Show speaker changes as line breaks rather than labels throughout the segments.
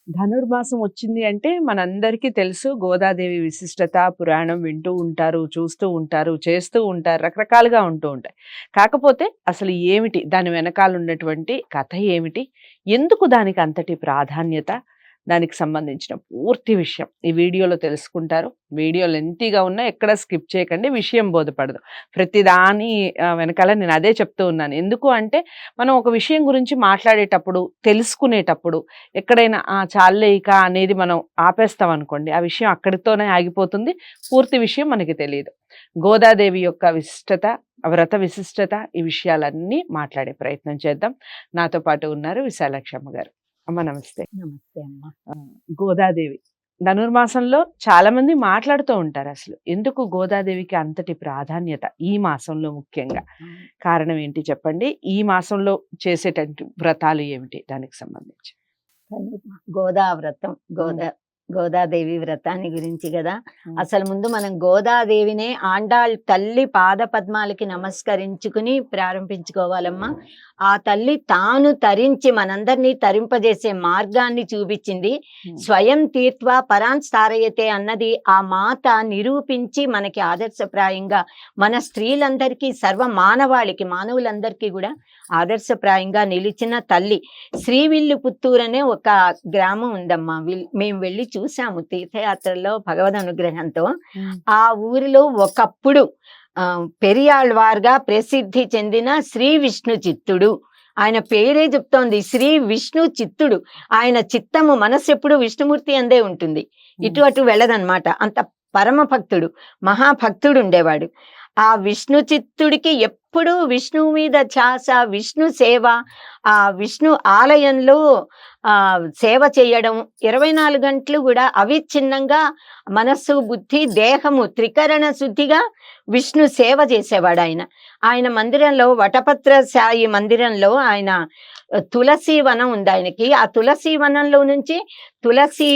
ధనుర్మాసం వచ్చింది అంటే మనందరికీ తెలుసు గోదాదేవి విశిష్టత, పురాణం వింటూ ఉంటారు, చూస్తూ ఉంటారు, చేస్తూ ఉంటారు, రకరకాలుగా ఉంటూ ఉంటాయి. కాకపోతే అసలు ఏమిటి? దాని వెనకాల ఉన్నటువంటి కథ ఏమిటి? ఎందుకు దానికి అంతటి ప్రాధాన్యత? దానికి సంబంధించిన పూర్తి విషయం ఈ వీడియోలో తెలుసుకుంటారు. వీడియో లెంతీగా ఉన్నా ఎక్కడ స్కిప్ చేయకండి. విషయం బోధపడదు. ప్రతిదాని వెనకాల నేను అదే చెప్తూ ఉన్నాను. ఎందుకు అంటే మనం ఒక విషయం గురించి మాట్లాడేటప్పుడు, తెలుసుకునేటప్పుడు ఎక్కడైనా చాలులే ఇక అనేది మనం ఆపేస్తాం అనుకోండి. ఆ విషయం అక్కడితోనే ఆగిపోతుంది. పూర్తి విషయం మనకి తెలీదు. గోదాదేవి యొక్క విశిష్టత, వ్రత విశిష్టత ఈ విషయాలన్నీ మాట్లాడే ప్రయత్నం చేద్దాం. నాతో పాటు ఉన్నారు విశాలాక్షమ్మ గారు. అమ్మ నమస్తే.
నమస్తే అమ్మ.
గోదాదేవి ధనుర్మాసంలో చాలా మంది మాట్లాడుతూ ఉంటారు. అసలు ఎందుకు గోదాదేవికి అంతటి ప్రాధాన్యత ఈ మాసంలో ముఖ్యంగా కారణం ఏంటి చెప్పండి? ఈ మాసంలో చేసేటటువంటి వ్రతాలు ఏమిటి దానికి సంబంధించి?
గోదా వ్రతం, గోదాదేవి వ్రతాన్ని గురించి కదా. అసలు ముందు మనం గోదాదేవినే ఆండాళ్ తల్లి పాద పద్మాలకి నమస్కరించుకుని ప్రారంభించుకోవాలమ్మా. ఆ తల్లి తాను తరించి మనందరినీ తరింపజేసే మార్గాన్ని చూపించింది. స్వయం తీర్త్వా పరాన్ స్థారయతే అన్నది ఆ మాత నిరూపించి మనకి ఆదర్శప్రాయంగా, మన స్త్రీలందరికీ, సర్వ మానవులందరికీ కూడా ఆదర్శప్రాయంగా నిలిచిన తల్లి. శ్రీవిల్లు పుత్తూరు అనే ఒక గ్రామం ఉందమ్మా. మేము వెళ్ళి చూసాము తీర్థయాత్రలో భగవద్ అనుగ్రహంతో. ఆ ఊరిలో ఒకప్పుడు పెరియాళ్వార్గా ప్రసిద్ధి చెందిన శ్రీ విష్ణు చిత్తుడు, ఆయన పేరే చెప్తోంది శ్రీ విష్ణు చిత్తుడు. ఆయన చిత్తము, మనసు ఎప్పుడు విష్ణుమూర్తి అందే ఉంటుంది, ఇటు అటు వెళ్ళదన్నమాట. అంత పరమ భక్తుడు, మహాభక్తుడు ఉండేవాడు. ఆ విష్ణు చిత్తుడికి ఎప్పుడూ విష్ణువు మీద ధ్యాస, విష్ణు సేవ, ఆ విష్ణు ఆలయంలో సేవ చేయడం, 24 గంటలు కూడా అవిచ్ఛిన్నంగా మనస్సు, బుద్ధి, దేహము త్రికరణ శుద్ధిగా విష్ణు సేవ చేసేవాడు. ఆయన మందిరంలో, వటపత్ర సాయి మందిరంలో ఆయన తులసి వనం ఉంది ఆయనకి. ఆ తులసి వనంలో నుంచి తులసి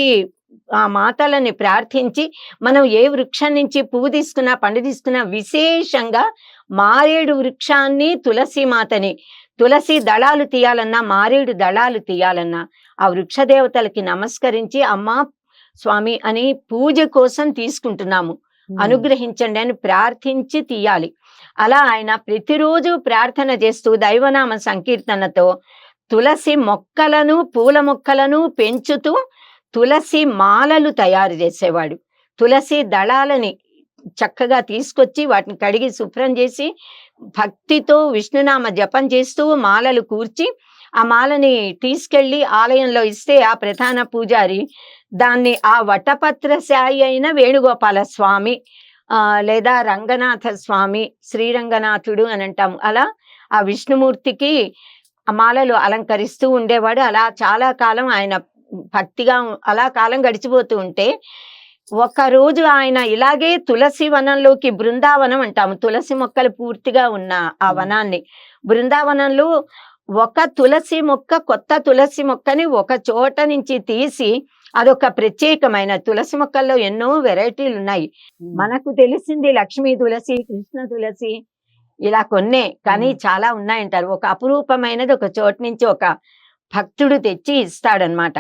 ఆ మాతలని ప్రార్థించి మనం ఏ వృక్షం నుంచి పువ్వు తీసుకున్నా, పండు తీసుకున్నా, విశేషంగా మారేడు వృక్షాన్ని, తులసి మాతని, తులసి దళాలు తీయాలన్నా, మారేడు దళాలు తీయాలన్నా ఆ వృక్ష దేవతలకి నమస్కరించి అమ్మా స్వామి అని పూజ కోసం తీసుకుంటున్నాము, అనుగ్రహించండి అని ప్రార్థించి తీయాలి. అలా ఆయన ప్రతిరోజు ప్రార్థన చేస్తూ దైవనామ సంకీర్తనతో తులసి మొక్కలను, పూల మొక్కలను పెంచుతూ తులసి మాలలు తయారు చేసేవాడు. తులసి దళాలని చక్కగా తీసుకొచ్చి వాటిని కడిగి శుభ్రం చేసి భక్తితో విష్ణునామ జపం చేస్తూ మాలలు కూర్చి ఆ మాలని తీసుకెళ్లి ఆలయంలో ఇస్తే ఆ ప్రధాన పూజారి దాన్ని ఆ వటపత్ర సాయి అయిన వేణుగోపాల స్వామి లేదా రంగనాథ స్వామి, శ్రీరంగనాథుడు అని అంటాము, అలా ఆ విష్ణుమూర్తికి ఆ మాలలు అలంకరిస్తూ ఉండేవాడు. అలా చాలా కాలం ఆయన భక్తిగా అలా కాలం గడిచిపోతూ ఉంటే ఒక రోజు ఆయన ఇలాగే తులసి వనంలోకి, బృందావనం అంటాము, తులసి మొక్కలు పూర్తిగా ఉన్న ఆ వనాన్ని, బృందావనంలో ఒక తులసి మొక్క, కొత్త తులసి మొక్కని ఒక చోట నుంచి తీసి, అదొక ప్రత్యేకమైన తులసి మొక్కల్లో ఎన్నో వెరైటీలు ఉన్నాయి. మనకు తెలిసింది లక్ష్మీ తులసి, కృష్ణ తులసి, ఇలా కొన్నే, కానీ చాలా ఉన్నాయంటారు. ఒక అపురూపమైనది ఒక చోట నుంచి ఒక భక్తుడు తెచ్చి ఇస్తాడనమాట.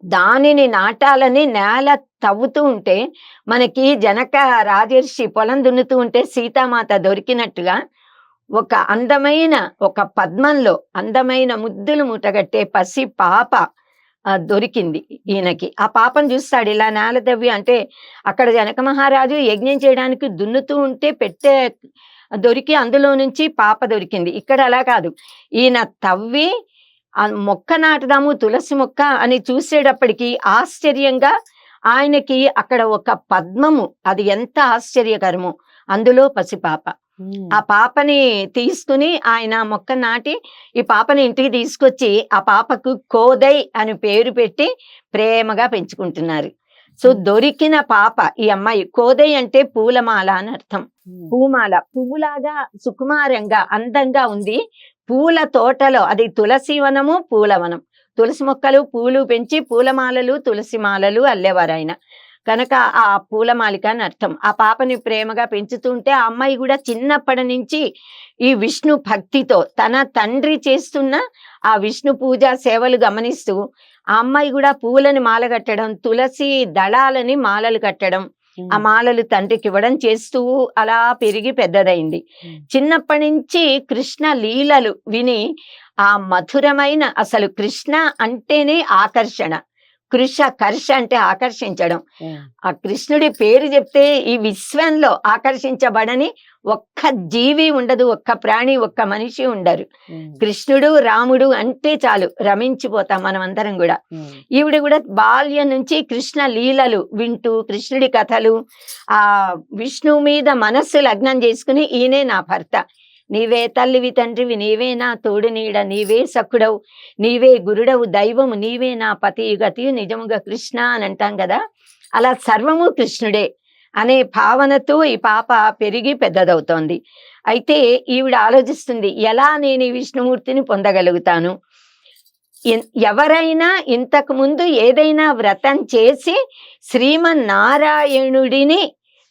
దానిని నాటాలని నేల తవ్వుతూ ఉంటే మనకి జనక రాజర్షి పొలం దున్నుతూ ఉంటే సీతామాత దొరికినట్టుగా ఒక అందమైన, ఒక పద్మంలో అందమైన ముద్దులు మూటగట్టే పసి పాప దొరికింది ఈయనకి. ఆ పాపను చూస్తాడు ఇలా నేల తవ్వి. అంటే అక్కడ జనక మహారాజు యజ్ఞం చేయడానికి దున్నుతూ ఉంటే పెట్టే దొరికి అందులో నుంచి పాప దొరికింది. ఇక్కడ అలా కాదు, ఈయన తవ్వి ఆ మొక్క నాటుదాము, తులసి మొక్క అని చూసేటప్పటికి ఆశ్చర్యంగా ఆయనకి అక్కడ ఒక పద్మము, అది ఎంత ఆశ్చర్యకరమో, అందులో పసిపాప. ఆ పాపని తీసుకుని ఆయన మొక్క నాటి ఈ పాపని ఇంటికి తీసుకొచ్చి ఆ పాపకు కోదై అని పేరు పెట్టి ప్రేమగా పెంచుకుంటున్నారు. సో దొరికిన పాప ఈ అమ్మాయి. కోదై అంటే పూలమాల అని అర్థం. పూమాల, పువ్వులాగా సుకుమారంగా అందంగా ఉంది. పూల తోటలో, అది తులసి వనము, పూలవనం, తులసి మొక్కలు, పూలు పెంచి పూలమాలలు, తులసి మాలలు అల్లేవారు ఆయన కనుక ఆ పూలమాలిక అని అర్థం. ఆ పాపని ప్రేమగా పెంచుతుంటే ఆ అమ్మాయి కూడా చిన్నప్పటి నుంచి ఈ విష్ణు భక్తితో తన తండ్రి చేస్తున్న ఆ విష్ణు పూజ సేవలు గమనిస్తూ ఆ అమ్మాయి కూడా పూలని మాల కట్టడం, తులసి దళాలని మాలలు కట్టడం, ఆ మాలలు తండ్రికి ఇవ్వడం చేస్తూ అలా పెరిగి పెద్దదైంది. చిన్నప్పటి నుంచి కృష్ణ లీలలు విని ఆ మధురమైన, అసలు కృష్ణ అంటేనే ఆకర్షణ, కర్ష అంటే ఆకర్షించడం. ఆ కృష్ణుడి పేరు చెప్తే ఈ విశ్వంలో ఆకర్షించబడని ఒక్క జీవి ఉండదు, ఒక్క ప్రాణి, ఒక్క మనిషి ఉండరు. కృష్ణుడు రాముడు అంటే చాలు రమించిపోతాం మనం అందరం కూడా. ఈవిడ కూడా బాల్యం నుంచి కృష్ణ లీలలు వింటూ, కృష్ణుడి కథలు, ఆ విష్ణువు మీద మనస్సు లగ్నం చేసుకుని, ఈయనే నా భర్త, నీవే తల్లివి తండ్రివి, నీవే నా తోడు నీడ, నీవే సఖుడవు, నీవే గురుడవు దైవము, నీవే నా పతి గతి నిజముగా కృష్ణ అని అంటాం కదా. అలా సర్వము కృష్ణుడే అనే భావనతో ఈ పాప పెరిగి పెద్దదవుతోంది. అయితే ఈవిడ ఆలోచిస్తుంది, ఎలా నేను ఈ విష్ణుమూర్తిని పొందగలుగుతాను. ఎవరైనా ఇంతకు ముందు ఏదైనా వ్రతం చేసి శ్రీమన్నారాయణుడిని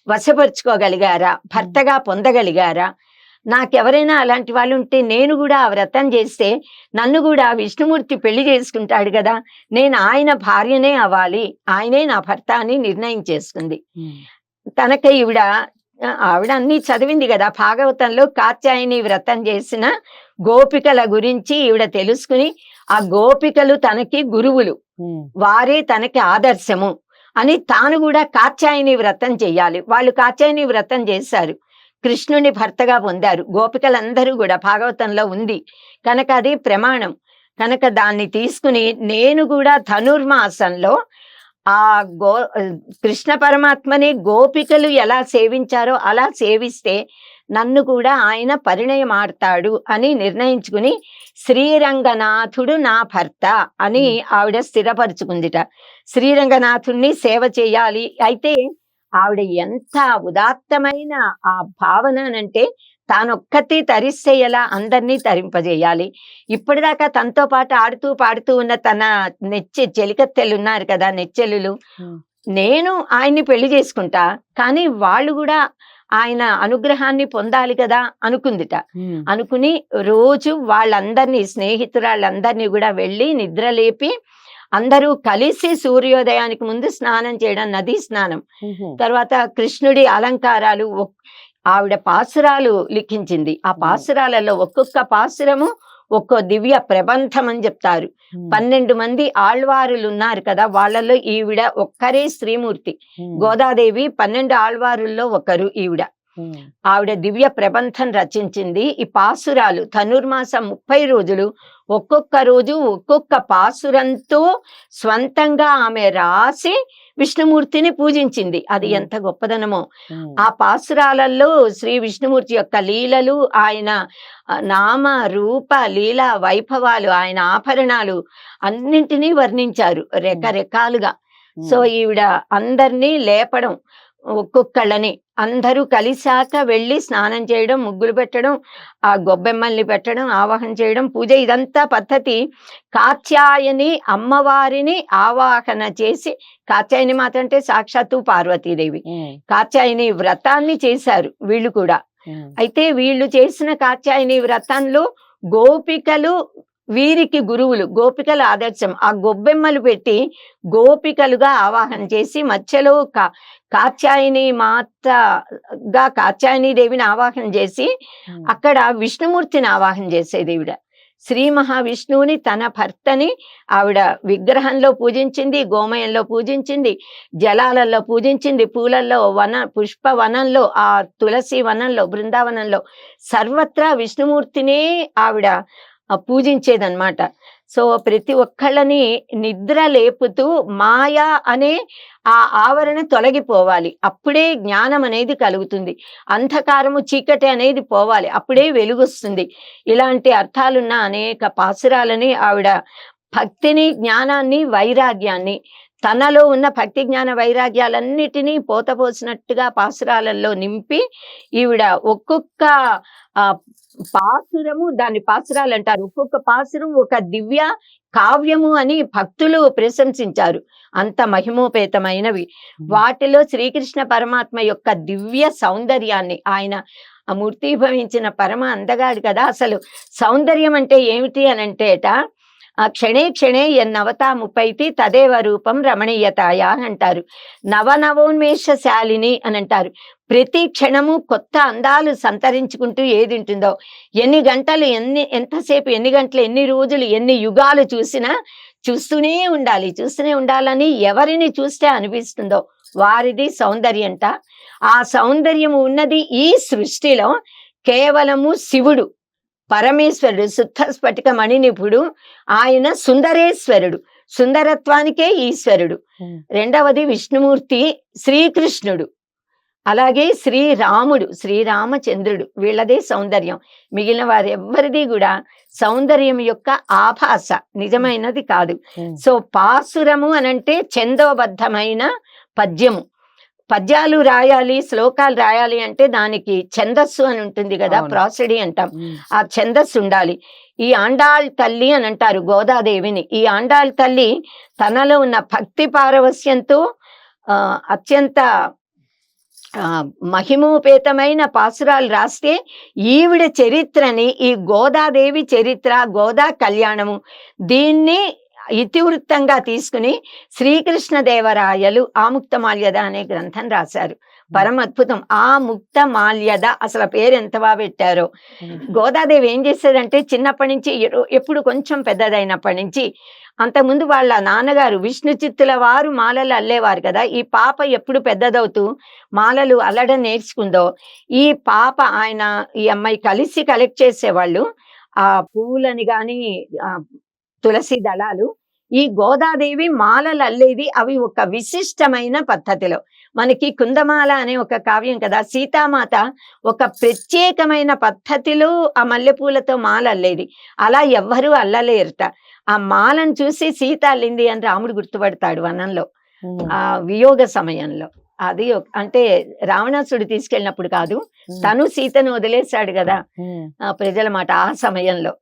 వశపరుచుకోగలిగారా, భర్తగా పొందగలిగారా? నాకెవరైనా అలాంటి వాళ్ళు ఉంటే నేను కూడా ఆ వ్రతం చేస్తే నన్ను కూడా విష్ణుమూర్తి పెళ్లి చేసుకుంటాడు కదా, నేను ఆయన భార్యనే అవ్వాలి, ఆయనే నా భర్త అని నిర్ణయం చేసుకుంది. తనక ఆవిడ అన్ని చదివింది కదా, భాగవతంలో కాత్యాయని వ్రతం చేసిన గోపికల గురించి ఈవిడ తెలుసుకుని, ఆ గోపికలు తనకి గురువులు, వారే తనకి ఆదర్శము అని తాను కూడా కాత్యాయని వ్రతం చెయ్యాలి. వాళ్ళు కాత్యాయని వ్రతం చేశారు, కృష్ణుని భర్తగా పొందారు. గోపికలందరూ కూడా భాగవతంలో ఉంది కనుక అది ప్రమాణం. కనుక దాన్ని తీసుకుని నేను కూడా ధనుర్మాసంలో ఆ కృష్ణ పరమాత్మని గోపికలు ఎలా సేవించారో అలా సేవిస్తే నన్ను కూడా ఆయన పరిణయం ఆడతాడు అని నిర్ణయించుకుని, శ్రీరంగనాథుడు నా భర్త అని ఆవిడ స్థిరపరుచుకుందిట. శ్రీరంగనాథుణ్ణి సేవ చేయాలి. అయితే ఆవిడ ఎంత ఉదాత్తమైన ఆ భావన అంటే, తానొక్కటి తరిస్తే ఎలా అందరినీ తరింపజేయాలి. ఇప్పటిదాకా తనతో పాటు ఆడుతూ పాడుతూ ఉన్న తన చెలికత్తెలు ఉన్నారు కదా, నెచ్చెలులు, నేను ఆయన్ని పెళ్లి చేసుకుంటా, కానీ వాళ్ళు కూడా ఆయన అనుగ్రహాన్ని పొందాలి కదా అనుకుందిట. అనుకుని రోజు వాళ్ళందరినీ, స్నేహితురాళ్ళందరినీ కూడా వెళ్ళి నిద్రలేపి అందరూ కలిసి సూర్యోదయానికి ముందు స్నానం చేయడం, నదీ స్నానం, తర్వాత కృష్ణుడి అలంకారాలు, ఆవిడ పాసురాలు లిఖించింది. ఆ పాసురాలలో ఒక్కొక్క పాసురము ఒక్కో దివ్య ప్రబంధం అని చెప్తారు. 12 మంది ఆళ్వారులు ఉన్నారు కదా, వాళ్ళలో ఈవిడ ఒక్కరే స్త్రీమూర్తి. గోదాదేవి 12 ఆళ్వారుల్లో ఒకరు ఈవిడ. ఆవిడ దివ్య ప్రబంధం రచించింది. ఈ పాసురాలు ధనుర్మాసం 30 రోజులు, ఒక్కొక్క రోజు ఒక్కొక్క పాసురంతో స్వంతంగా ఆమె రాసి విష్ణుమూర్తిని పూజించింది. అది ఎంత గొప్పదనమో. ఆ పాసురాలలో శ్రీ విష్ణుమూర్తి యొక్క లీలలు, ఆయన నామ రూప లీల వైభవాలు, ఆయన ఆభరణాలు అన్నింటినీ వర్ణించారు రకరకాలుగా. సో ఈవిడ అందరినీ లేపడం, ఒక్కొక్కళ్ళని అందరూ కలిసాక వెళ్ళి స్నానం చేయడం, ముగ్గులు పెట్టడం, ఆ గొబ్బెమ్మల్ని పెట్టడం, ఆవాహన చేయడం, పూజ, ఇదంతా పద్ధతి. కాత్యాయని అమ్మవారిని ఆవాహన చేసి, కాత్యాయని మాత అంటే సాక్షాత్తు పార్వతీదేవి, కాత్యాయని వ్రతాన్ని చేశారు వీళ్ళు కూడా. అయితే వీళ్ళు చేసిన కాత్యాయని వ్రతంలో గోపికలు వీరికి గురువులు, గోపికల ఆదర్శం. ఆ గొబ్బెమ్మలు పెట్టి గోపికలుగా ఆవాహన చేసి మధ్యలో కాత్యాయని మాతగా కాత్యాయని దేవిని ఆవాహన చేసి అక్కడ విష్ణుమూర్తిని ఆవాహన చేసేది ఈవిడ. శ్రీ మహావిష్ణువుని తన భర్తని ఆవిడ విగ్రహంలో పూజించింది, గోమయంలో పూజించింది, జలాలలో పూజించింది, పూలల్లో పుష్పవనంలో, ఆ తులసి వనంలో, బృందావనంలో సర్వత్రా విష్ణుమూర్తినే ఆవిడ పూజించేదన్నమాట. సో ప్రతి ఒక్కళ్ళని నిద్ర లేపుతూ మాయా అనే ఆ ఆవరణ తొలగిపోవాలి, అప్పుడే జ్ఞానం అనేది కలుగుతుంది. అంధకారము, చీకటి అనేది పోవాలి, అప్పుడే వెలుగొస్తుంది. ఇలాంటి అర్థాలున్న అనేక పాసురాలని ఆవిడ భక్తిని, జ్ఞానాన్ని, వైరాగ్యాన్ని, తనలో ఉన్న భక్తి జ్ఞాన వైరాగ్యాలన్నిటినీ పోతపోసినట్టుగా పాసురాలలో నింపి ఈవిడ ఒక్కొక్క పాసురము, దాన్ని పాసురాలు అంటారు, ఒక్కొక్క పాసురం ఒక దివ్య కావ్యము అని భక్తులు ప్రశంసించారు. అంత మహిమోపేతమైనవి. వాటిలో శ్రీకృష్ణ పరమాత్మ యొక్క దివ్య సౌందర్యాన్ని, ఆయన మూర్తిభవించిన పరమ అందగాడు కదా. అసలు సౌందర్యం అంటే ఏమిటి అని అంటేట, ఆ క్షణే క్షణే ఎన్నవతా ముప్పైతి తదేవ రూపం రమణీయతాయ అని అంటారు. నవనవోన్మేషశాలిని అని అంటారు. ప్రతి క్షణము కొత్త అందాలు సంతరించుకుంటూ ఏది ఉంటుందో, ఎన్ని గంటలు ఎంతసేపు, ఎన్ని గంటలు, ఎన్ని రోజులు, ఎన్ని యుగాలు చూసినా చూస్తూనే ఉండాలి, చూస్తూనే ఉండాలని ఎవరిని చూస్తే అనిపిస్తుందో వారిది సౌందర్యంట. ఆ సౌందర్యము ఉన్నది ఈ సృష్టిలో కేవలము శివుడు, పరమేశ్వరుడు, శుద్ధ స్ఫటిక మణినిపుడు, ఆయన సుందరేశ్వరుడు, సుందరత్వానికే ఈశ్వరుడు. రెండవది విష్ణుమూర్తి, శ్రీకృష్ణుడు, అలాగే శ్రీరాముడు, శ్రీరామచంద్రుడు, వీళ్ళదే సౌందర్యం. మిగిలిన వారు ఎవ్వరిది కూడా సౌందర్యం యొక్క ఆభాస, నిజమైనది కాదు. సో పాసురము అనంటే ఛందోబద్ధమైన పద్యము. పద్యాలు రాయాలి, శ్లోకాలు రాయాలి అంటే దానికి ఛందస్సు అని ఉంటుంది కదా, ప్రాసడి అంటాం. ఆ ఛందస్సు ఉండాలి. ఈ ఆండాళ్ తల్లి అని అంటారు గోదాదేవిని. ఈ ఆండాళ్ తల్లి తనలో ఉన్న భక్తి పారవస్యంతో అత్యంత మహిమోపేతమైన పాసురాలు రాస్తే ఈవిడ చరిత్రని, ఈ గోదాదేవి చరిత్ర, గోదా కళ్యాణము, దీన్ని ఇతివృత్తంగా తీసుకుని శ్రీకృష్ణదేవరాయలు ఆముక్తమాల్యద అనే గ్రంథం రాశారు. పరమ అద్భుతం. ఆ ముక్త మాల్యద అసలు పేరు ఎంత బాగా పెట్టారో. గోదాదేవి ఏం చేసేదంటే చిన్నప్పటి నుంచి, ఎప్పుడు కొంచెం పెద్దదైనప్పటి నుంచి, అంతకుముందు వాళ్ళ నాన్నగారు విష్ణు చిత్తుల వారు మాలలు అల్లేవారు కదా. ఈ పాప ఎప్పుడు పెద్దదవుతూ మాలలు అల్లడం నేర్చుకుందో, ఈ పాప ఆయన ఈ అమ్మాయి కలిసి కలెక్ట్ చేసేవాళ్ళు ఆ పువ్వులని గాని, తులసి దళాలు. ఈ గోదాదేవి మాలలు అల్లేది అవి ఒక విశిష్టమైన పద్ధతిలో. మనకి కుందమాల అనే ఒక కావ్యం కదా, సీతామాత ఒక ప్రత్యేకమైన పద్ధతిలో ఆ మల్లెపూలతో మాల అల్లేది. అలా ఎవ్వరూ అల్లలేరుట. ఆ మాలను చూసి సీత అల్లింది అని రాముడు గుర్తుపడతాడు వనంలో, ఆ వియోగ సమయంలో. అది అంటే రావణాసుడు తీసుకెళ్ళినప్పుడు కాదు, తను సీతను వదిలేశాడు కదా ప్రజల మాట ఆ సమయంలో.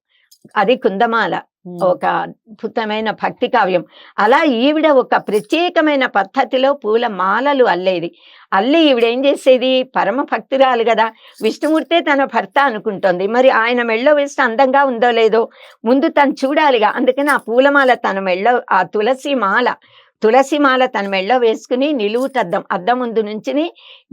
అది కుందమాల, ఒక అద్భుతమైన భక్తి కావ్యం. అలా ఈవిడ ఒక ప్రత్యేకమైన పద్ధతిలో పూల మాలలు అల్లేది. అల్లి ఈవిడ ఏం చేసేది, పరమ భక్తురాలు కదా, విష్ణుమూర్తే తన భర్త అనుకుంటోంది. మరి ఆయన మెళ్ళో వేస్తే అందంగా ఉందో లేదో ముందు తను చూడాలిగా. అందుకని ఆ పూలమాల తన మెళ్ళో, ఆ తులసి మాల తన మెళ్ళో వేసుకుని నిలువుటద్దం, అద్దం ముందు నుంచుని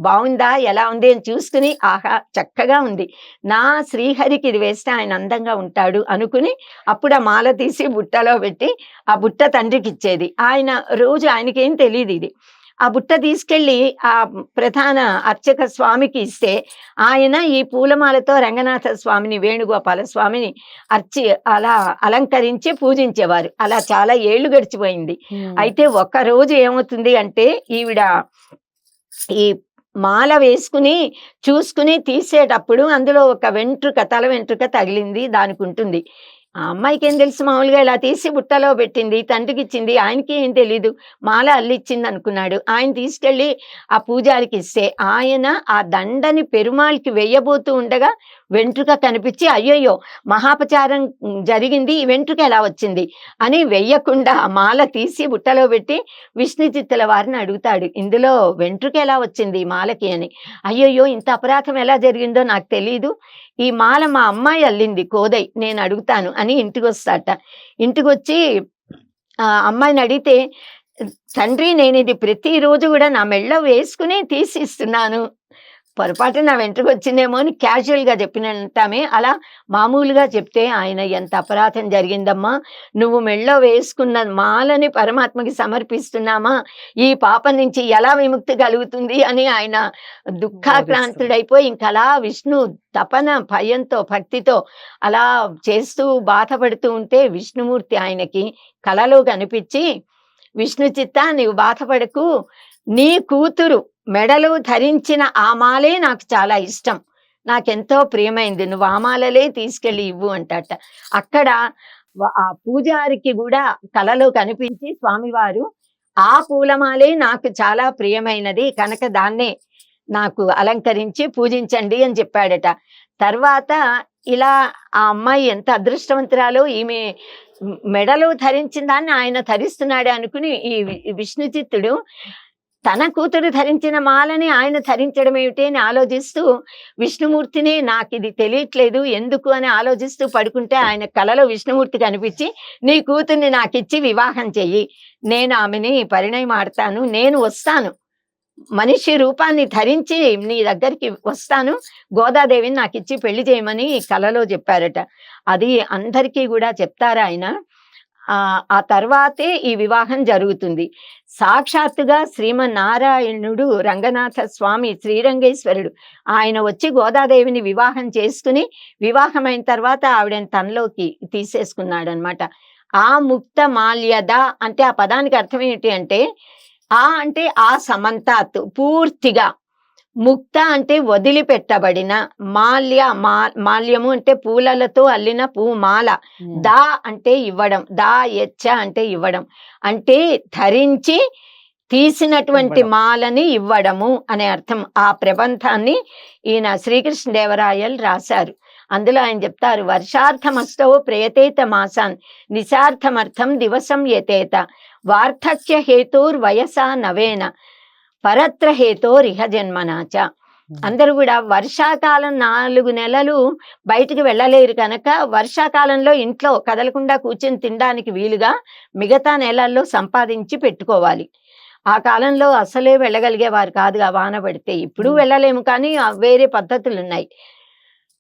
బాగుందా, ఎలా ఉంది అని చూసుకుని, ఆహా చక్కగా ఉంది, నా శ్రీహరికి ఇది వేస్తే ఆయన అందంగా ఉంటాడు అనుకుని అప్పుడు ఆ మాల తీసి బుట్టలో పెట్టి ఆ బుట్ట తండ్రికి ఇచ్చేది. ఆయన రోజు, ఆయనకేం తెలియదు ఇది, ఆ బుట్ట తీసుకెళ్ళి ఆ ప్రధాన అర్చక స్వామికి ఇస్తే ఆయన ఈ పూలమాలతో రంగనాథ స్వామిని, వేణుగోపాల స్వామిని అలా అలంకరించి పూజించేవారు. అలా చాలా ఏళ్లు గడిచిపోయింది. అయితే ఒక రోజు ఏమవుతుంది అంటే, ఈవిడ ఈ మాల వేసుకుని చూసుకుని తీసేటప్పుడు అందులో ఒక తల వెంట్రుక తగిలింది, దానికి ఉంటుంది. ఆ అమ్మాయికి ఏం తెలుసు, మామూలుగా ఇలా తీసి బుట్టలో పెట్టింది, తండ్రికి ఇచ్చింది, ఆయనకి ఏం తెలీదు, మాల అల్లిచ్చింది అనుకున్నాడు. ఆయన తీసుకెళ్ళి ఆ పూజారికి ఇస్తే ఆయన ఆ దండని పెరుమాళ్ళకి వెయ్యబోతూ ఉండగా వెంట్రుక కనిపించి, అయ్యయ్యో మహాపచారం జరిగింది, ఈ వెంట్రుక ఎలా వచ్చింది అని వెయ్యకుండా ఆ మాల తీసి బుట్టలో పెట్టి విష్ణు చిత్తుల వారిని అడుగుతాడు, ఇందులో వెంట్రుక ఎలా వచ్చింది మాలకి అని. అయ్యయ్యో ఇంత అపరాధం ఎలా జరిగిందో నాకు తెలీదు, ఈ మాల మా అమ్మాయి అల్లింది కోదై, నేను అడుగుతాను అని ఇంటికి వస్తాట. ఇంటికి వచ్చి ఆ అమ్మాయిని అడిగితే, తండ్రి నేను ఇది ప్రతిరోజు కూడా నా మెళ్ళో వేసుకుని తీసి ఇస్తున్నాను, పొరపాటు నా వెంట్రుకు వచ్చిందేమో అని క్యాజువల్ గా చెప్పినంటామే. అలా మామూలుగా చెప్తే ఆయన, ఎంత అపరాధం జరిగిందమ్మా, నువ్వు మెళ్ళో వేసుకున్న మాలని పరమాత్మకి సమర్పిస్తున్నామా, ఈ పాపం నుంచి ఎలా విముక్తి కలుగుతుంది అని ఆయన దుఃఖాక్రాంతుడైపోయి ఇంకలా విష్ణు తపన భయంతో భక్తితో అలా చేస్తూ బాధపడుతూ ఉంటే విష్ణుమూర్తి ఆయనకి కలలో కనిపించి, విష్ణు చిత్త నీవు బాధపడకు, నీ కూతురు మెడలో ధరించిన ఆ మాలే నాకు చాలా ఇష్టం, నాకెంతో ప్రియమైంది, నువ్వు ఆ మాలలే తీసుకెళ్ళి ఇవ్వు అంటట. అక్కడ ఆ పూజారికి కూడా కలలో కనిపించి స్వామివారు, ఆ పూలమాలే నాకు చాలా ప్రియమైనది కనుక దాన్నే నాకు అలంకరించి పూజించండి అని చెప్పాడట. తర్వాత ఇలా ఆ అమ్మాయి ఎంత అదృష్టవంతురాలో, ఈమె మెడలో ధరించిన దాన్ని ఆయన ధరిస్తున్నాడు అనుకుని ఈ విష్ణు చిత్తుడు తన కూతురు ధరించిన మాలని ఆయన ధరించడం ఏమిటి అని ఆలోచిస్తూ విష్ణుమూర్తిని నాకు ఇది తెలియట్లేదు ఎందుకు అని ఆలోచిస్తూ పడుకుంటే ఆయన కలలో విష్ణుమూర్తి కనిపించి నీ కూతుర్ని నాకు ఇచ్చి వివాహం చెయ్యి, నేను ఆమెని పరిణయం ఆడతాను, నేను వస్తాను, మనిషి రూపాన్ని ధరించి నీ దగ్గరికి వస్తాను, గోదాదేవిని నాకు ఇచ్చి పెళ్లి చేయమని కలలో చెప్పారట. అది అందరికీ కూడా చెప్తారు ఆయన. ఆ తర్వాతే ఈ వివాహం జరుగుతుంది. సాక్షాత్తుగా శ్రీమన్నారాయణుడు రంగనాథ స్వామి శ్రీరంగేశ్వరుడు ఆయన వచ్చి గోదాదేవిని వివాహం చేసుకుని వివాహమైన తర్వాత ఆవిడని తనలోకి తీసేసుకున్నాడు అనమాట. ఆ ముక్త మాల్యద అంటే ఆ పదానికి అర్థం ఏంటి అంటే అంటే ఆ సమంతాత్ పూర్తిగా, ముక్త అంటే వదిలిపెట్టబడిన, మాల్యము అంటే పూలలతో అల్లిన పూమాల, దా అంటే ఇవ్వడం, దా యచ్చ అంటే ఇవ్వడం, అంటే ధరించి తీసినటువంటి మాలని ఇవ్వడము అనే అర్థం. ఆ ప్రబంధాన్ని ఈయన శ్రీకృష్ణదేవరాయలు రాశారు. అందులో ఆయన చెప్తారు, వర్షార్థమష్టో ప్రయతేత మాసాన్ నిశార్థమర్థం దివసం యతేత వార్ధక్య హేతోర్ వయసా నవేన పరత్ర హేతోర్ ఇహ జన్మనాచ. అందరూ కూడా వర్షాకాలం 4 నెలలు బయటికి వెళ్ళలేరు కనుక వర్షాకాలంలో ఇంట్లో కదలకుండా కూర్చొని తినడానికి వీలుగా మిగతా నెలల్లో సంపాదించి పెట్టుకోవాలి. ఆ కాలంలో అసలే వెళ్ళగలిగేవారు కాదుగా వాన పడితే. ఇప్పుడు వెళ్ళలేము కానీ వేరే పద్ధతులు ఉన్నాయి.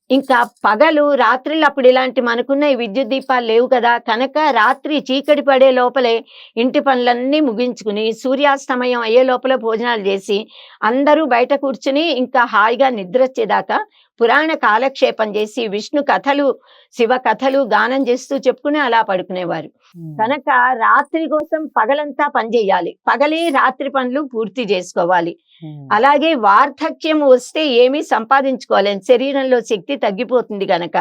ఇంకా పగలు రాత్రులు అప్పుడు ఇలాంటి మనకున్న ఈ విద్యుత్ దీపాలు లేవు కదా, కనుక రాత్రి చీకటి పడే లోపలే ఇంటి పనులన్నీ ముగించుకుని సూర్యాస్తమయం అయ్యే లోపల భోజనాలు చేసి అందరూ బయట కూర్చుని ఇంకా హాయిగా నిద్ర వచ్చేదాకా పురాణ కాలక్షేపం చేసి విష్ణు కథలు శివ కథలు గానం చేస్తూ చెప్పుకుని అలా పడుకునేవారు. కనుక రాత్రి కోసం పగలంతా పనిచేయాలి, పగలే రాత్రి పనులు పూర్తి చేసుకోవాలి. అలాగే వార్ధక్యం వస్తే ఏమీ సంపాదించుకోలేం, శరీరంలో శక్తి తగ్గిపోతుంది గనక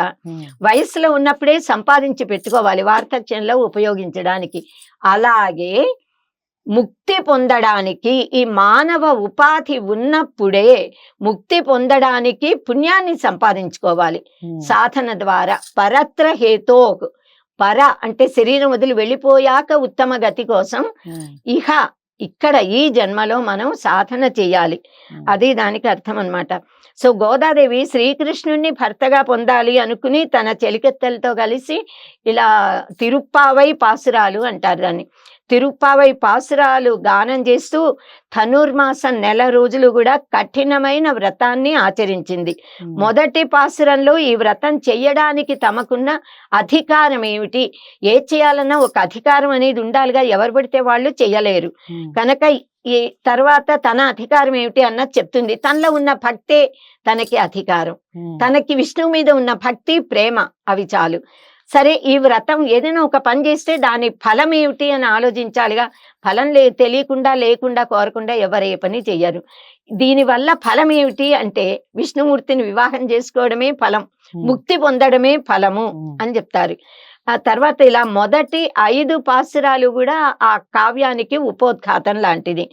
వయసులో ఉన్నప్పుడే సంపాదించి పెట్టుకోవాలి వార్ధక్యంలో ఉపయోగించడానికి. అలాగే ముక్తి పొందడానికి ఈ మానవ ఉపాధి ఉన్నప్పుడే ముక్తి పొందడానికి పుణ్యాన్ని సంపాదించుకోవాలి సాధన ద్వారా. పరత్ర హేతోక్, పర అంటే శరీరం వదిలి వెళ్ళిపోయాక ఉత్తమ గతి కోసం ఇహ ఇక్కడ ఈ జన్మలో మనం సాధన చేయాలి, అది దానికి అర్థం అన్నమాట. సో గోదాదేవి శ్రీకృష్ణుణ్ణి భర్తగా పొందాలి అనుకుని తన చెలికెత్తలతో కలిసి ఇలా తిరుప్పావై పాసురాలు అంటారు దాన్ని, తిరుప్పావై పాసురాలు గానం చేస్తూ ధనుర్మాసం 1 నెల రోజులు కూడా కఠినమైన వ్రతాన్ని ఆచరించింది. మొదటి పాసురంలో ఈ వ్రతం చెయ్యడానికి తమకున్న అధికారం ఏమిటి, ఏ చేయాలన్నా ఒక అధికారం అనేది ఉండాలిగా, ఎవరు పడితే వాళ్ళు చెయ్యలేరు కనుక ఈ తర్వాత తన అధికారం ఏమిటి అన్నది చెప్తుంది. తనలో ఉన్న భక్తే తనకి అధికారం, తనకి విష్ణువు మీద ఉన్న భక్తి ప్రేమ అవి చాలు. సరే ఈ వ్రతం ఏదైనా ఒక పని చేస్తే దాని ఫలం ఏమిటి అని ఆలోచించాలిగా, ఫలం తెలియకుండా లేకుండా కోరకుండా ఎవరు ఏ పని చెయ్యరు. దీనివల్ల ఫలం ఏమిటి అంటే విష్ణుమూర్తిని వివాహం చేసుకోవడమే ఫలం, ముక్తి పొందడమే ఫలము అని చెప్తారు. ఆ తర్వాత ఇలా మొదటి 5 పాసురాలు కూడా ఆ కావ్యానికి ఉపోద్ఘాతం లాంటిది.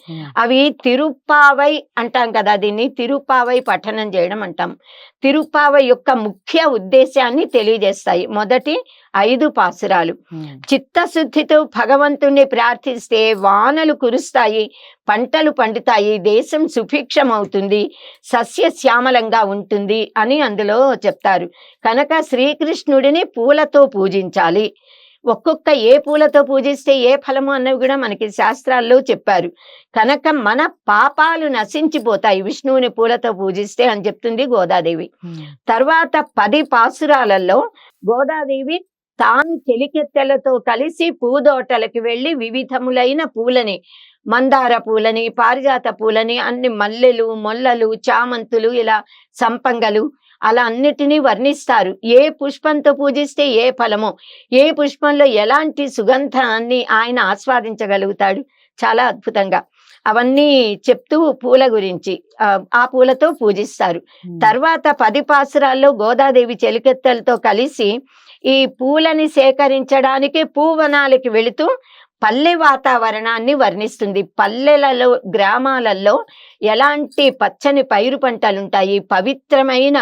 అవి తిరుప్పావై అంటాం కదా, దీన్ని తిరుప్పావై పఠనం చేయడం అంటాం. తిరుప్పావై యొక్క ముఖ్య ఉద్దేశాన్ని తెలియజేస్తాయి మొదటి 5 పాసురాలు. చిత్తశుద్ధితో భగవంతుణ్ణి ప్రార్థిస్తే వానలు కురుస్తాయి, పంటలు పండుతాయి, దేశం సుభిక్షం అవుతుంది, సస్యశ్యామలంగా ఉంటుంది అని అందులో చెప్తారు. కనుక శ్రీకృష్ణుడిని పూలతో పూజించాలి. ఒక్కొక్క ఏ పూలతో పూజిస్తే ఏ ఫలము అన్నవి కూడా మనకి శాస్త్రాల్లో చెప్పారు. కనుక మన పాపాలు నశించిపోతాయి విష్ణువుని పూలతో పూజిస్తే అని చెప్తుంది గోదాదేవి. తర్వాత 10 పాసురాలలో గోదాదేవి తాను చెలికెత్తెలతో కలిసి పూదోటలకి వెళ్ళి వివిధములైన పూలని, మందార పూలని, పారిజాత పూలని, అన్ని మల్లెలు, మొల్లలు, చామంతులు, ఇలా సంపంగలు అలా అన్నిటినీ వర్ణిస్తారు. ఏ పుష్పంతో పూజిస్తే ఏ ఫలమో, ఏ పుష్పంలో ఎలాంటి సుగంధాన్ని ఆయన ఆస్వాదించగలుగుతాడు, చాలా అద్భుతంగా అవన్నీ చెప్తూ పూల గురించి ఆ పూలతో పూజిస్తారు. తర్వాత 10 పాసురాల్లో గోదాదేవి చెలికెత్తలతో కలిసి ఈ పూలని సేకరించడానికి పూవనాలకి వెళుతూ పల్లె వాతావరణాన్ని వర్ణిస్తుంది. పల్లెలలో గ్రామాలలో ఎలాంటి పచ్చని పైరు పంటలుంటాయి, పవిత్రమైన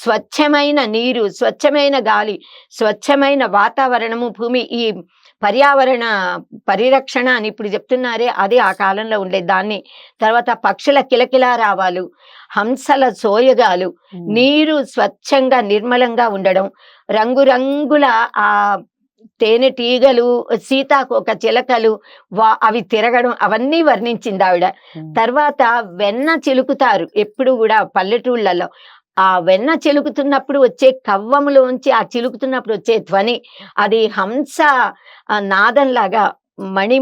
స్వచ్ఛమైన నీరు, స్వచ్ఛమైన గాలి, స్వచ్ఛమైన వాతావరణము, భూమి, ఈ పర్యావరణ పరిరక్షణ అని ఇప్పుడు చెప్తున్నారే, అది ఆ కాలంలో ఉండేది. దాన్ని తర్వాత పక్షుల కిలకిలా రావాలు, హంసల సోయగాలు, నీరు స్వచ్ఛంగా నిర్మలంగా ఉండడం, రంగురంగుల ఆ తేనెటీగలు, సీతాకోక చిలకలు, అవి తిరగడం, అవన్నీ వర్ణించింది ఆవిడ. తర్వాత వెన్న చిలుకుతారు ఎప్పుడు కూడా పల్లెటూళ్ళలో. ఆ వెన్న చిలుకుతున్నప్పుడు వచ్చే కవ్వములోంచి ఆ చిలుకుతున్నప్పుడు వచ్చే ధ్వని, అది హంస నాదంలాగా, మణి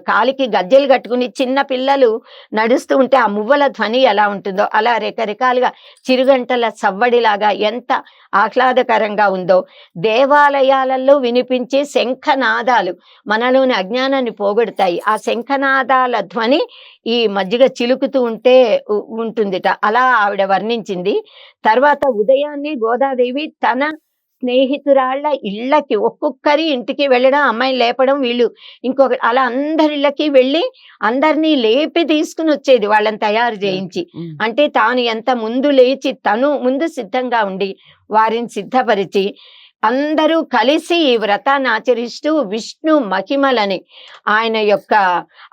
కాలికి గజ్జెలు కట్టుకుని చిన్న పిల్లలు నడుస్తూ ఉంటే ఆ మువ్వల ధ్వని ఎలా ఉంటుందో అలా రకరకాలుగా చిరుగంటల సవ్వడిలాగా ఎంత ఆహ్లాదకరంగా ఉందో. దేవాలయాలలో వినిపించే శంఖనాదాలు మనలోని అజ్ఞానాన్ని పోగొడతాయి. ఆ శంఖనాదాల ధ్వని ఈ మజ్జిగ చిలుకుతూ ఉంటే ఉంటుందిట. అలా ఆవిడ వర్ణించింది. తర్వాత ఉదయాన్నే గోదాదేవి తన స్నేహితురాళ్ల ఇళ్ళకి ఒక్కొక్కరి ఇంటికి వెళ్ళడం, అమ్మాయిని లేపడం, వీళ్ళు ఇంకొక అలా అందరి ఇళ్ళకి వెళ్ళి అందరినీ లేపి తీసుకుని వచ్చేది వాళ్ళని తయారు చేయించి. అంటే తాను ఎంత ముందు లేచి తను ముందు సిద్ధంగా ఉండి వారిని సిద్ధపరిచి అందరూ కలిసి ఈ వ్రతాన్ని ఆచరిస్తూ విష్ణు మహిమలని, ఆయన యొక్క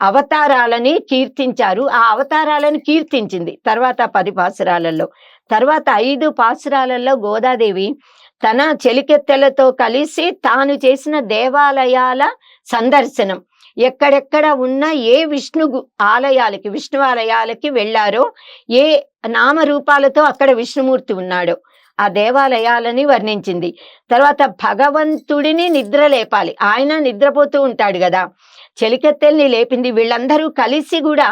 అవతారాలని కీర్తించారు. ఆ అవతారాలను కీర్తించింది తర్వాత 10 పాసురాలలో. తర్వాత 5 పాసురాలలో గోదాదేవి తన చెలికెత్తెలతో కలిసి తాను చేసిన దేవాలయాల సందర్శనం, ఎక్కడెక్కడ ఉన్న ఏ విష్ణు ఆలయాలకి వెళ్ళారో, ఏ నామరూపాలతో అక్కడ విష్ణుమూర్తి ఉన్నాడో ఆ దేవాలయాలని వర్ణించింది. తర్వాత భగవంతుడిని నిద్ర లేపాలి, ఆయన నిద్రపోతూ ఉంటాడు కదా, చెలికెత్తెల్ని లేపింది. వీళ్ళందరూ కలిసి కూడా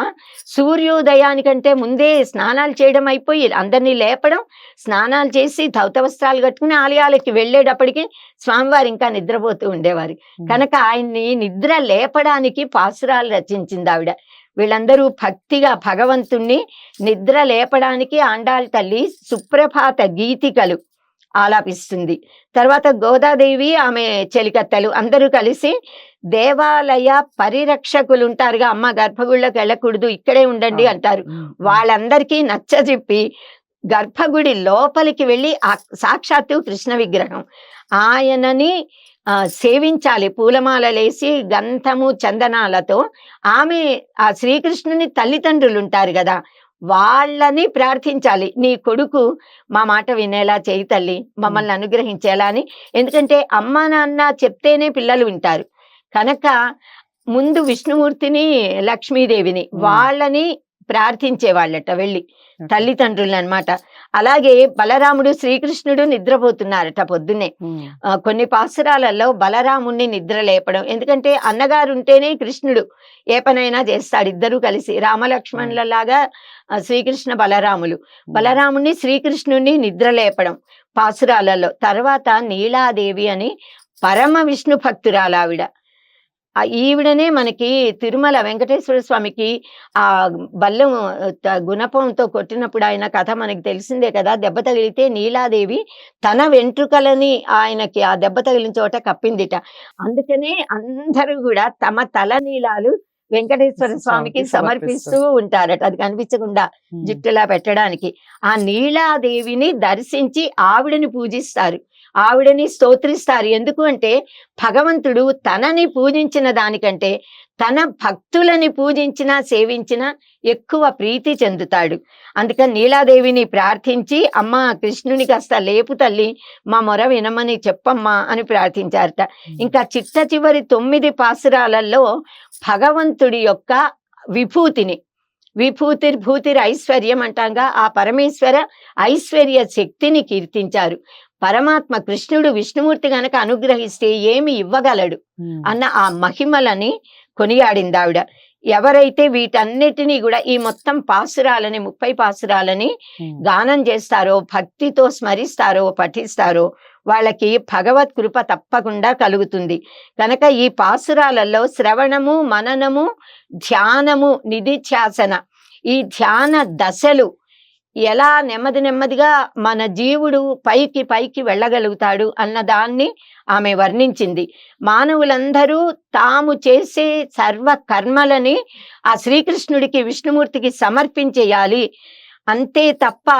సూర్యోదయానికంటే ముందే స్నానాలు చేయడం అయిపోయి అందరినీ లేపడం, స్నానాలు చేసి ధౌత వస్త్రాలు కట్టుకుని ఆలయాలకి వెళ్ళేటప్పటికి స్వామివారు ఇంకా నిద్రపోతూ ఉండేవారు. కనుక ఆయన్ని నిద్ర లేపడానికి పాసురాలు రచించింది ఆవిడ. వీళ్ళందరూ భక్తిగా భగవంతుణ్ణి నిద్ర లేపడానికి ఆండాళ్ తల్లి సుప్రభాత గీతికలు ఆలాపిస్తుంది. తర్వాత గోదాదేవి ఆమె చెలికత్తెలు అందరూ కలిసి దేవాలయ పరిరక్షకులు ఉంటారుగా, అమ్మ గర్భగుడిలోకి వెళ్ళకూడదు, ఇక్కడే ఉండండి అంటారు. వాళ్ళందరికీ నచ్చజెప్పి గర్భగుడి లోపలికి వెళ్ళి సాక్షాత్తు కృష్ణ విగ్రహం ఆయనని సేవించాలి, పూలమాలలేసి గంధము చందనాలతో. ఆమె ఆ శ్రీకృష్ణుని తల్లిదండ్రులు ఉంటారు కదా, వాళ్ళని ప్రార్థించాలి, నీ కొడుకు మా మాట వినేలా చేయి తల్లి, మమ్మల్ని అనుగ్రహించేలా అని. ఎందుకంటే అమ్మ నాన్న చెప్తేనే పిల్లలు వింటారు కనుక ముందు విష్ణుమూర్తిని లక్ష్మీదేవిని వాళ్ళని ప్రార్థించేవాళ్ళట వెళ్ళి, తల్లిదండ్రులు అన్నమాట. అలాగే బలరాముడు శ్రీకృష్ణుడు నిద్రపోతున్నారట పొద్దున్నే. కొన్ని పాసురాలలో బలరాముణ్ణి నిద్ర లేపడం, ఎందుకంటే అన్నగారు ఉంటేనే కృష్ణుడు ఏ పనైనా చేస్తాడు, ఇద్దరు కలిసి రామలక్ష్మణులలాగా శ్రీకృష్ణ బలరాములు. బలరాముణ్ణి శ్రీకృష్ణుణ్ణి నిద్ర లేపడం పాసురాలలో. తర్వాత నీలాదేవి అని పరమ విష్ణు భక్తురాలు ఆవిడ. ఈవిడనే మనకి తిరుమల వెంకటేశ్వర స్వామికి ఆ బల్లం గుణపంతో కొట్టినప్పుడు ఆయన కథ మనకి తెలిసిందే కదా, దెబ్బ తగిలితే నీలాదేవి తన వెంట్రుకలని ఆయనకి ఆ దెబ్బ తగిలిన చోట కప్పిందిట. అందుకనే అందరూ కూడా తమ తల నీలాలు వెంకటేశ్వర స్వామికి సమర్పిస్తూ ఉంటారట, అది కనిపించకుండా జుట్టులా పెట్టడానికి. ఆ నీలాదేవిని దర్శించి ఆవిడని పూజిస్తారు, ఆవిడని స్తోత్రిస్తారు. ఎందుకు అంటే భగవంతుడు తనని పూజించిన దానికంటే తన భక్తులని పూజించినా సేవించినా ఎక్కువ ప్రీతి చెందుతాడు. అందుకని నీలాదేవిని ప్రార్థించి అమ్మ కృష్ణుని కాస్త లేపు తల్లి, మా మొర వినమని చెప్పమ్మా అని ప్రార్థించారట. ఇంకా చిట్ట చివరి 9 పాసురాలలో భగవంతుడి యొక్క విభూతిని, విభూతిర్భూతిర్ ఐశ్వర్యం అంటాగా, ఆ పరమేశ్వర ఐశ్వర్య శక్తిని కీర్తించారు. పరమాత్మ కృష్ణుడు విష్ణుమూర్తి గనక అనుగ్రహిస్తే ఏమి ఇవ్వగలడు అన్న ఆ మహిమలని కొనియాడింది ఆవిడ. ఎవరైతే వీటన్నిటినీ కూడా ఈ మొత్తం పాసురాలని 30 పాసురాలని గానం చేస్తారో, భక్తితో స్మరిస్తారో, పఠిస్తారో వాళ్ళకి భగవత్ కృప తప్పకుండా కలుగుతుంది. కనుక ఈ పాసురాలలో శ్రవణము, మననము, ధ్యానము, నిధిధ్యాసన, ఈ ధ్యాన దశలు ఎలా నెమ్మది నెమ్మదిగా మన జీవుడు పైకి పైకి వెళ్ళగలుగుతాడు అన్న దాన్ని ఆమె వర్ణించింది. మానవులందరూ తాము చేసే సర్వ కర్మలని ఆ శ్రీకృష్ణుడికి విష్ణుమూర్తికి సమర్పించేయాలి, అంతే తప్ప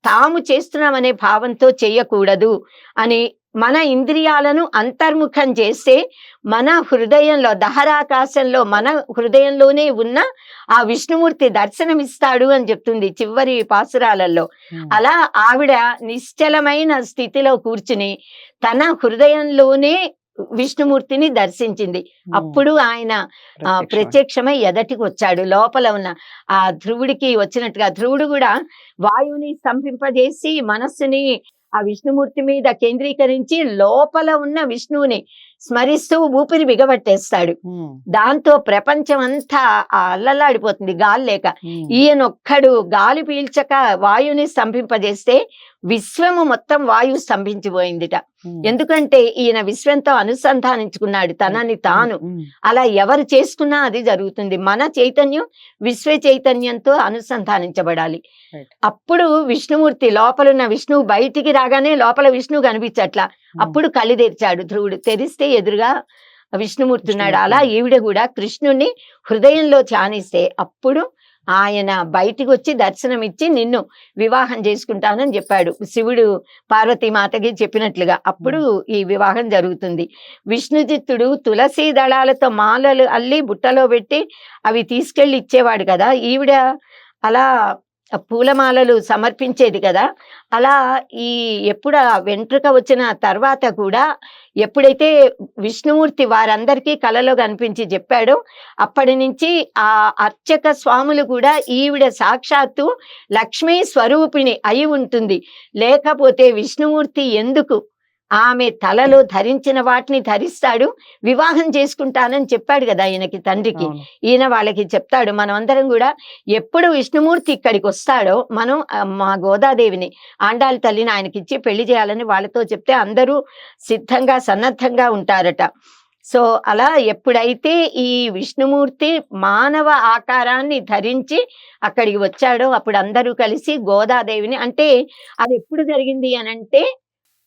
తాము చేస్తున్నామనే భావంతో చెయ్యకూడదు అని మన ఇంద్రియాలను అంతర్ముఖం చేస్తే మన హృదయంలో దహరాకాశంలో మన హృదయంలోనే ఉన్న ఆ విష్ణుమూర్తి దర్శనమిస్తాడు అని చెప్తుంది చివరి పాసురాలలో. అలా ఆవిడ నిశ్చలమైన స్థితిలో కూర్చుని తన హృదయంలోనే విష్ణుమూర్తిని దర్శించింది. అప్పుడు ఆయన ప్రత్యక్షమై ఎదటికి వచ్చాడు. లోపల ఉన్న ఆ ధ్రువుడికి వచ్చినట్టుగా ధ్రువుడు కూడా వాయువుని స్తంభింపజేసి మనస్సుని ఆ విష్ణుమూర్తి మీద కేంద్రీకరించి లోపల ఉన్న విష్ణువుని స్మరిస్తూ ఊపిరి బిగబట్టేస్తాడు. దాంతో ప్రపంచం అంతా అల్లలాడిపోతుంది గాలి లేక. ఈయనొక్కడు గాలి పీల్చక వాయువుని స్తంభింపజేస్తే విశ్వము మొత్తం వాయువు స్తంభించిపోయిందిట. ఎందుకంటే ఈయన విశ్వంతో అనుసంధానించుకున్నాడు తనని తాను. అలా ఎవరు చేసుకున్నా అది జరుగుతుంది. మన చైతన్యం విశ్వ చైతన్యంతో అనుసంధానించబడాలి. అప్పుడు విష్ణుమూర్తి లోపలున్న విష్ణువు బయటికి రాగానే లోపల విష్ణువు కనిపించట్లా. అప్పుడు కళ్ళు తెరిచాడు ధ్రువుడు. తెరిస్తే ఎదురుగా విష్ణుమూర్తి ఉన్నాడు. అలా ఈవిడ కూడా కృష్ణుణ్ణి హృదయంలో ధ్యానిస్తే అప్పుడు ఆయన బయటికి వచ్చి దర్శనమిచ్చి నిన్ను వివాహం చేసుకుంటానని చెప్పాడు. శివుడు పార్వతీమాతకి చెప్పినట్లుగా అప్పుడు ఈ వివాహం జరుగుతుంది. విష్ణుచిత్తుడు తులసి దళాలతో మాలలు అల్లి బుట్టలో పెట్టి అవి తీసుకెళ్లి ఇచ్చేవాడు కదా. ఈవిడ అలా పూలమాలలు సమర్పించేది కదా. అలా ఎప్పుడు వెంట్రుక వచ్చిన తర్వాత కూడా ఎప్పుడైతే విష్ణుమూర్తి వారందరికీ కలలో కనిపించి చెప్పాడో అప్పటి నుంచి ఆ అర్చక స్వాములు కూడా ఈవిడ సాక్షాత్తు లక్ష్మీ స్వరూపిణి అయి ఉంటుంది. లేకపోతే విష్ణుమూర్తి ఎందుకు ఆమె తలలో ధరించిన వాటిని ధరిస్తాడు, వివాహం చేసుకుంటానని చెప్పాడు కదా ఈయనకి తండ్రికి. ఈయన వాళ్ళకి చెప్తాడు. మనం అందరం కూడా ఎప్పుడు విష్ణుమూర్తి ఇక్కడికి వస్తాడో మనం మా గోదాదేవిని ఆండాళ్ళ తల్లిని ఆయనకిచ్చి పెళ్లి చేయాలని వాళ్ళతో చెప్తే అందరూ సిద్ధంగా సన్నద్ధంగా ఉంటారట. సో అలా ఎప్పుడైతే ఈ విష్ణుమూర్తి మానవ ఆకారాన్ని ధరించి అక్కడికి వచ్చాడో అప్పుడు అందరూ కలిసి గోదాదేవిని, అంటే అది ఎప్పుడు జరిగింది అనంటే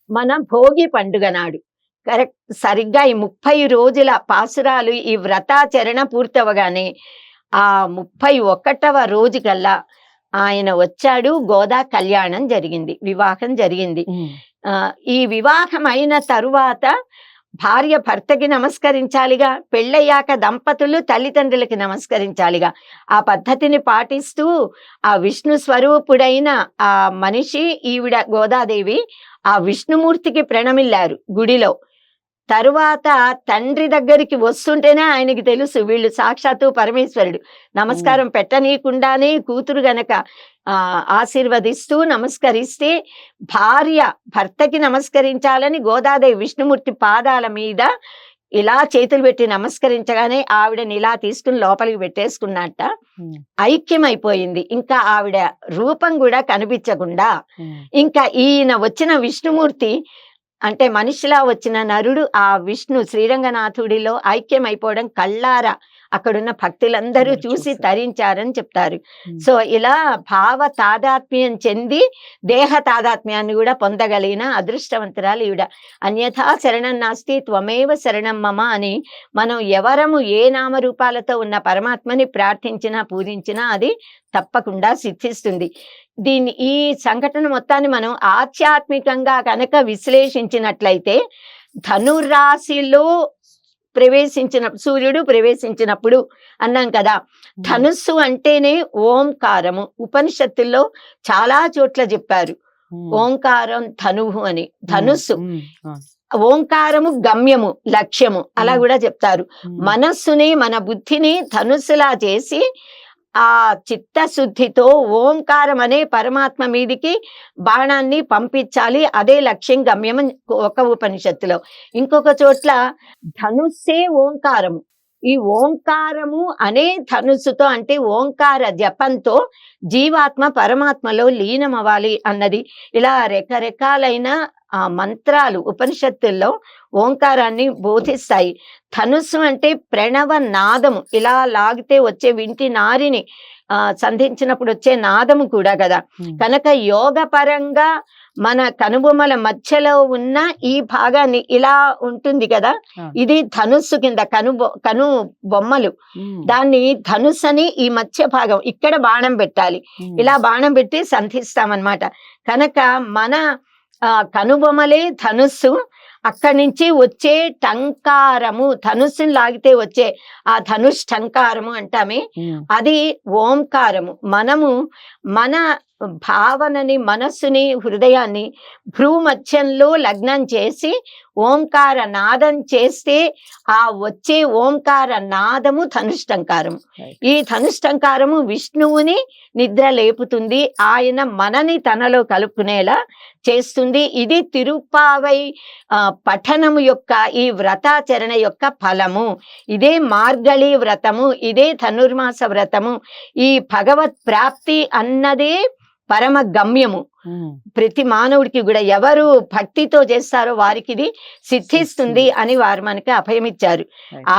మన భోగి పండుగ నాడు. కరెక్ట్ సరిగ్గా ఈ 30 రోజుల పాసురాలు ఈ వ్రతాచరణ పూర్తవగానే ఆ 31వ రోజు కల్లా ఆయన వచ్చాడు. గోదా కళ్యాణం జరిగింది, వివాహం జరిగింది. ఈ వివాహం అయిన తరువాత భార్య భర్తకి నమస్కరించాలిగా, పెళ్ళయ్యాక దంపతులు తల్లిదండ్రులకి నమస్కరించాలిగా. ఆ పద్ధతిని పాటిస్తూ ఆ విష్ణు స్వరూపుడైన ఆ మనిషి ఈవిడ గోదాదేవి ఆ విష్ణుమూర్తికి ప్రణమిల్లారు గుడిలో. తరువాత తండ్రి దగ్గరికి వస్తుంటేనే ఆయనకి తెలుసు వీళ్ళు సాక్షాత్తు పరమేశ్వరుడు. నమస్కారం పెట్టనీయకుండానే కూతురు గనక ఆశీర్వదిస్తూ నమస్కరిస్తే భార్య భర్తకి నమస్కరించాలని గోదాదేవి విష్ణుమూర్తి పాదాల మీద ఇలా చేతులు పెట్టి నమస్కరించగానే ఆవిడని ఇలా తీసుకుని లోపలికి పెట్టేసుకున్నట్ట ఐక్యమైపోయింది. ఇంకా ఆవిడ రూపం కూడా కనిపించకుండా ఇంకా ఈయన వచ్చిన విష్ణుమూర్తి అంటే మనిషిలా వచ్చిన నరుడు ఆ విష్ణు శ్రీరంగనాథుడిలో ఐక్యమైపోవడం కళ్ళారా అక్కడున్న భక్తులందరూ చూసి తరించారని చెప్తారు. సో ఇలా భావ తాదాత్మ్యం చెంది దేహ తాదాత్మ్యాన్ని కూడా పొందగలిగిన అదృష్టవంతురాలు ఈవిడ. అన్యథా శరణం నాస్తి త్వమేవ శరణం మమ అని మనం ఎవరము ఏ నామరూపాలతో ఉన్న పరమాత్మని ప్రార్థించినా పూజించినా అది తప్పకుండా సిద్ధిస్తుంది. ఈ సంఘటన మొత్తాన్ని మనం ఆధ్యాత్మికంగా కనుక విశ్లేషించినట్లయితే ధనురాశిలో సూర్యుడు ప్రవేశించినప్పుడు అన్నాం కదా. ధనుస్సు అంటేనే ఓంకారము. ఉపనిషత్తుల్లో చాలా చోట్ల చెప్పారు ఓంకారం ధనువు అని. ధనుస్సు ఓంకారము గమ్యము లక్ష్యము అలా కూడా చెప్తారు. మనస్సుని మన బుద్ధిని ధనుస్సులా చేసి ఆ చిత్తశుద్ధితో ఓంకారం అనే పరమాత్మ మీదికి బాణాన్ని పంపించాలి. అదే లక్ష్యం గమ్యం ఒక ఉపనిషత్తులో. ఇంకొక చోట్ల ధనుస్సే ఓంకారము. ఈ ఓంకారము అనే ధనుస్సుతో అంటే ఓంకార జపంతో జీవాత్మ పరమాత్మలో లీనమవ్వాలి అన్నది. ఇలా రకరకాలైన మంత్రాలు ఉపనిషత్తుల్లో ఓంకారాన్ని బోధిస్తాయి. ధనుస్సు అంటే ప్రణవ నాదము. ఇలా లాగితే వచ్చే వింటి నారిని సంధించినప్పుడు వచ్చే నాదము కూడా కదా. కనుక యోగ పరంగా మన కనుబొమ్మల మధ్యలో ఉన్న ఈ భాగాన్ని ఇలా ఉంటుంది కదా, ఇది ధనుస్సు కింద కను బొమ్మలు. దాన్ని ధనుస్సు అని ఈ మధ్య భాగం ఇక్కడ బాణం పెట్టాలి. ఇలా బాణం పెట్టి సంధిస్తామన్నమాట. కనుక మన కనుబొమ్మలే ధనుస్సు, అక్కడి నుంచి వచ్చే టంకారము, ధనుస్సుని లాగితే వచ్చే ఆ ధనుష్ టంకారము అంటామే, అది ఓంకారము. మనము మన భావనని, మనస్సుని, హృదయాన్ని భ్రూమధ్యంలో లగ్నం చేసి ఓంకార నాదం చేస్తే ఆ వచ్చే ఓంకార నాదము ధనుష్టంకారము. ఈ ధనుష్టంకారము విష్ణువుని నిద్ర లేపుతుంది, ఆయన మనని తనలో కలుపుకునేలా చేస్తుంది. ఇది తిరుప్పావై పఠనము యొక్క, ఈ వ్రతాచరణ యొక్క ఫలము. ఇదే మార్గళి వ్రతము, ఇదే ధనుర్మాస వ్రతము. ఈ భగవత్ ప్రాప్తి అన్నదే పరమ గమ్యము. ప్రతి మానవుడికి కూడా ఎవరు భక్తితో చేస్తారో వారికి ఇది సిద్ధిస్తుంది అని వారు మనకి అభయమిచ్చారు.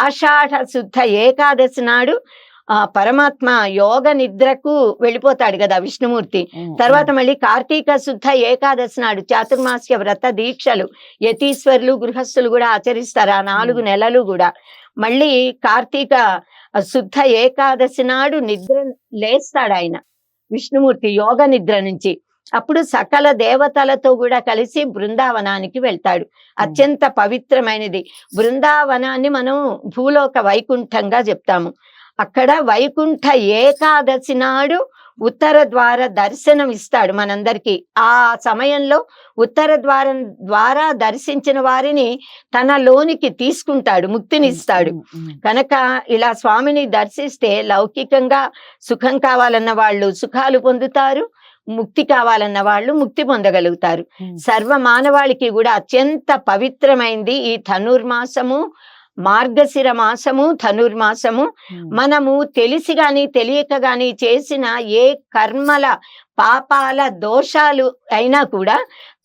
ఆషాఢ శుద్ధ ఏకాదశి నాడు పరమాత్మ యోగ నిద్రకు వెళ్ళిపోతాడు కదా విష్ణుమూర్తి. తర్వాత మళ్ళీ కార్తీక శుద్ధ ఏకాదశి నాడు చాతుర్మాస్య వ్రత దీక్షలు యతీశ్వరులు, గృహస్థులు కూడా ఆచరిస్తారు ఆ 4 నెలలు కూడా. మళ్ళీ కార్తీక శుద్ధ ఏకాదశి నాడు నిద్ర లేస్తాడు ఆయన విష్ణుమూర్తి యోగ నిద్ర నుంచి. అప్పుడు సకల దేవతలతో కూడా కలిసి బృందావనానికి వెళ్తాడు. అత్యంత పవిత్రమైనది బృందావనాన్ని మనం భూలోక వైకుంఠంగా చెప్తాము. అక్కడ వైకుంఠ ఏకాదశి నాడు ఉత్తర ద్వార దర్శనం ఇస్తాడు మనందరికీ. ఆ సమయంలో ఉత్తర ద్వారం ద్వారా దర్శించిన వారిని తనలోనికి తీసుకుంటాడు, ముక్తినిస్తాడు. కనుక ఇలా స్వామిని దర్శిస్తే లౌకికంగా సుఖం కావాలన్న వాళ్ళు సుఖాలు పొందుతారు, ముక్తి కావాలన్న వాళ్ళు ముక్తి పొందగలుగుతారు. సర్వ మానవాళికి కూడా అత్యంత పవిత్రమైంది ఈ ధనుర్మాసము, మార్గశిర మాసము, ధనుర్మాసము. మనము తెలిసి గాని తెలియక గాని చేసిన ఏ కర్మల పాపాల దోషాలు అయినా కూడా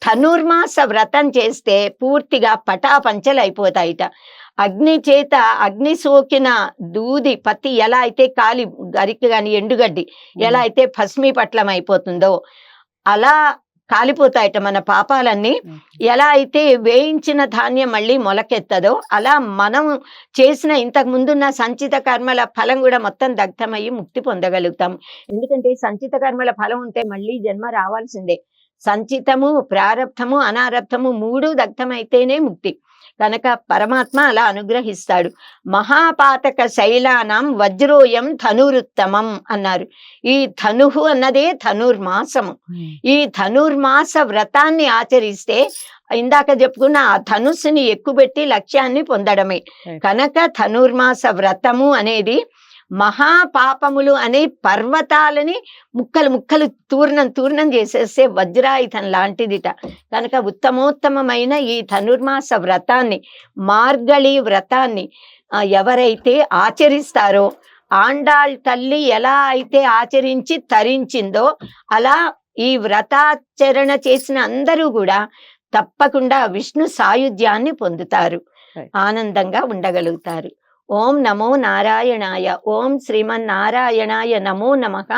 ధనుర్మాస వ్రతం చేస్తే పూర్తిగా పటాపంచలు అయిపోతాయిట. అగ్ని చేత, అగ్ని సోకిన దూది పత్తి ఎలా అయితే కాలి గరికి గాని ఎండుగడ్డి ఎలా అయితే భస్మీపట్లం అయిపోతుందో అలా కాలిపోతాయట మన పాపాలన్నీ. ఎలా అయితే వేయించిన ధాన్యం మళ్ళీ మొలకెత్తదో అలా మనం చేసిన ఇంతకు ముందున్న సంచిత కర్మల ఫలం కూడా మొత్తం దగ్ధమయ్యి ముక్తి పొందగలుగుతాం. ఎందుకంటే సంచిత కర్మల ఫలం ఉంటే మళ్ళీ జన్మ రావాల్సిందే. సంచితము, ప్రారబ్ధము, అనారబ్ధము 3 దగ్ధమైతేనే ముక్తి. కనుక పరమాత్మ అలా అనుగ్రహిస్తాడు. మహాపాతక శైలానం వజ్రోయం ధనురుత్తమం అన్నారు. ఈ ధనుహు అన్నదే ధనుర్మాసము. ఈ ధనుర్మాస వ్రతాన్ని ఆచరిస్తే ఇందాక చెప్పుకున్న ఆ ధనుస్సుని ఎక్కుబెట్టి లక్ష్యాన్ని పొందడమే. కనుక ధనుర్మాస వ్రతము అనేది మహాపాపములు అనే పర్వతాలని ముక్కలు ముక్కలు తూర్ణం చేసేస్తే వజ్రాయుధం లాంటిదిట. కనుక ఉత్తమోత్తమైన ఈ ధనుర్మాస వ్రతాన్ని, మార్గళి వ్రతాన్ని ఎవరైతే ఆచరిస్తారో, ఆండాళ్ తల్లి ఎలా అయితే ఆచరించి తరించిందో అలా ఈ వ్రతాచరణ చేసిన అందరూ కూడా తప్పకుండా విష్ణు సాయుధ్యాన్ని పొందుతారు, ఆనందంగా ఉండగలుగుతారు. ఓం నమో నారాయణాయ. ఓం శ్రీమన్నారాయణాయ నమో నమః.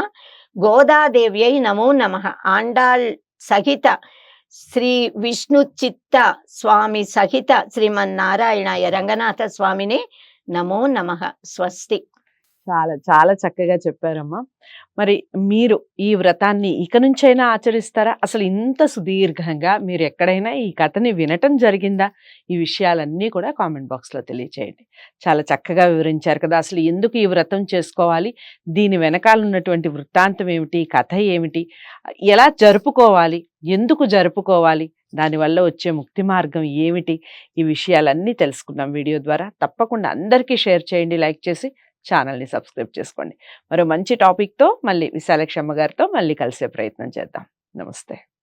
గోదాదేవ్యై నమో నమః. ఆండాళ్ సహిత శ్రీ విష్ణు చిత్త స్వామి సహిత శ్రీమన్నారాయణాయ రంగనాథ స్వామిని నమో నమః. స్వస్తి.
చాలా చాలా చక్కగా చెప్పారమ్మా. మరి మీరు ఈ వ్రతాన్ని ఇక నుంచైనా ఆచరిస్తారా? అసలు ఇంత సుదీర్ఘంగా మీరు ఎక్కడైనా ఈ కథని వినటం జరిగిందా? ఈ విషయాలన్నీ కూడా కామెంట్ బాక్స్లో తెలియచేయండి. చాలా చక్కగా వివరించారు కదా, అసలు ఎందుకు ఈ వ్రతం చేసుకోవాలి, దీని వెనకాల ఉన్నటువంటి వృత్తాంతం ఏమిటి, కథ ఏమిటి, ఎలా జరుపుకోవాలి, ఎందుకు జరుపుకోవాలి, దానివల్ల వచ్చే ముక్తి మార్గం ఏమిటి, ఈ విషయాలన్నీ తెలుసుకున్నాం వీడియో ద్వారా. తప్పకుండా అందరికీ షేర్ చేయండి, లైక్ చేసి ఛానల్ని సబ్స్క్రైబ్ చేసుకోండి. మరో మంచి టాపిక్తో మళ్ళీ విశాలక్షమ్మ గారితో మళ్ళీ కలిసే ప్రయత్నం చేద్దాం. నమస్తే.